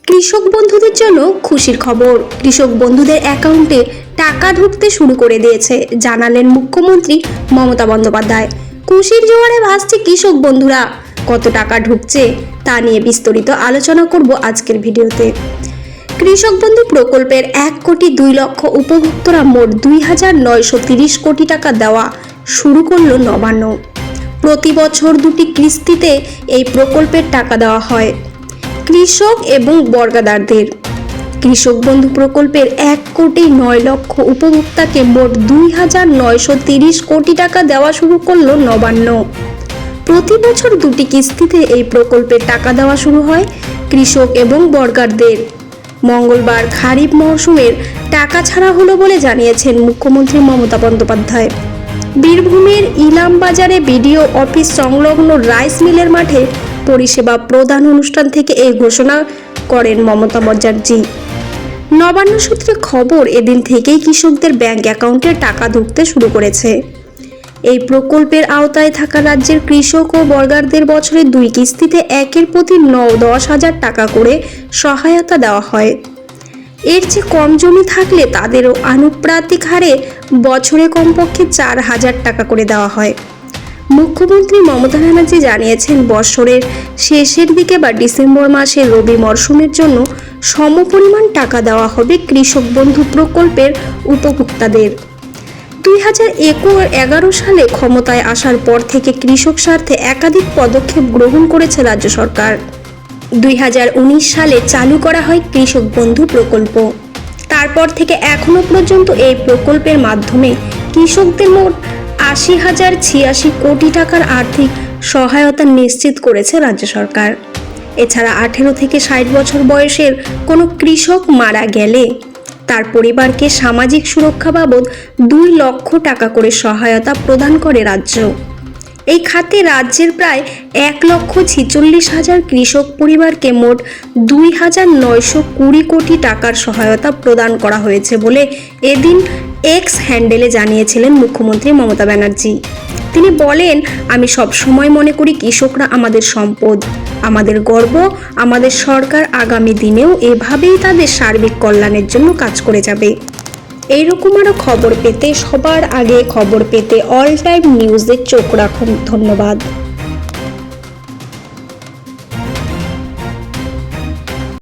কৃষক বন্ধুদের জন্য খুশির খবর। কৃষক বন্ধুদের অ্যাকাউন্টে টাকা ঢুকতে শুরু করে দিয়েছে, জানালেন মুখ্যমন্ত্রী মমতা বন্দ্যোপাধ্যায়। খুশির জোয়ারে ভাসছে কৃষক বন্ধুরা। কত টাকা ঢুকছে তা নিয়ে বিস্তারিত আলোচনা করব আজকের ভিডিওতে। কৃষক বন্ধু প্রকল্পের 1,02,00,000 উপভোক্তরা মোট 2,930 কোটি টাকা দেওয়া শুরু করল নবান্ন। প্রতি বছর দুটি কিস্তিতে এই প্রকল্পের টাকা দেওয়া হয় কৃষক এবং বর্গাদারদের। কৃষক বন্ধু প্রকল্পের 1,09,00,000 উপভোক্তাকে মোট 2,930 কোটি টাকা দেওয়া শুরু করলো নবান্ন। প্রতি বছর দুটি কিস্তিতে এই প্রকল্পের টাকা দেওয়া শুরু হয় কৃষক এবং বর্গারদের। মঙ্গলবার খারিফ মৌসুমের টাকা ছাড়া হলো বলে জানিয়েছেন মুখ্যমন্ত্রী মমতা বন্দ্যোপাধ্যায়। বীরভূমের ইলাম বাজারে বিডিও অফিস সংলগ্ন রাইস মিলের মাঠে পরিষেবা প্রদান অনুষ্ঠান থেকে এই ঘোষণা করেন মমতা ব্যানার্জি। নবান্ন সূত্রে খবর, এদিন থেকেই কৃষকদের ব্যাংক অ্যাকাউন্টে টাকা ঢুকতে শুরু করেছে। এই প্রকল্পের আওতায় থাকা রাজ্যের কৃষক ও বর্গারদের বছরে দুই কিস্তিতে একের প্রতি 10,000 টাকা করে সহায়তা দেওয়া হয়। এর চেয়ে কম জমি থাকলে তাদেরও আনুপাতিক হারে বছরে কমপক্ষে 4,000 টাকা করে দেওয়া হয়। মুখ্যমন্ত্রী মমতা ব্যানার্জি জানিয়েছেন, বছরের শেষের দিকে বা ডিসেম্বর মাসে রবি মরশুমের জন্য সমপরিমাণ টাকা দেওয়া হবে কৃষক বন্ধু প্রকল্পের উপভোক্তাদের। 2011 সালে ক্ষমতায় আসার পর থেকে কৃষক স্বার্থে একাধিক পদক্ষেপ গ্রহণ করেছে রাজ্য সরকার। 2019 সালে চালু করা হয় কৃষক বন্ধু প্রকল্প। তারপর থেকে এখনো পর্যন্ত এই প্রকল্পের মাধ্যমে কৃষকদের মোট 80,086 কোটি টাকার আর্থিক সহায়তা নিশ্চিত করেছে রাজ্য সরকার। এছাড়া 18 থেকে 60 বছর বয়সের কোনো কৃষক মারা গেলে তার পরিবারকে সামাজিক সুরক্ষা বাবদ 2 লক্ষ টাকা করে সহায়তা প্রদান করে রাজ্য। এই খাতে রাজ্যের প্রায় 1,46,000 কৃষক পরিবারকে মোট 2,920 কোটি টাকার সহায়তা প্রদান করা হয়েছে বলে এদিন এক্স হ্যান্ডেলে জানিয়েছিলেন মুখ্যমন্ত্রী মমতা ব্যানার্জি। তিনি বলেন, আমি সবসময় মনে করি কৃষকরা আমাদের সম্পদ, আমাদের গর্ব। আমাদের সরকার আগামী দিনেও এভাবেই তাদের সার্বিক কল্যাণের জন্য কাজ করে যাবে। এইরকম আরও খবর পেতে, সবার আগে খবর পেতে অল টাইম নিউজে চোখ রাখুন। ধন্যবাদ।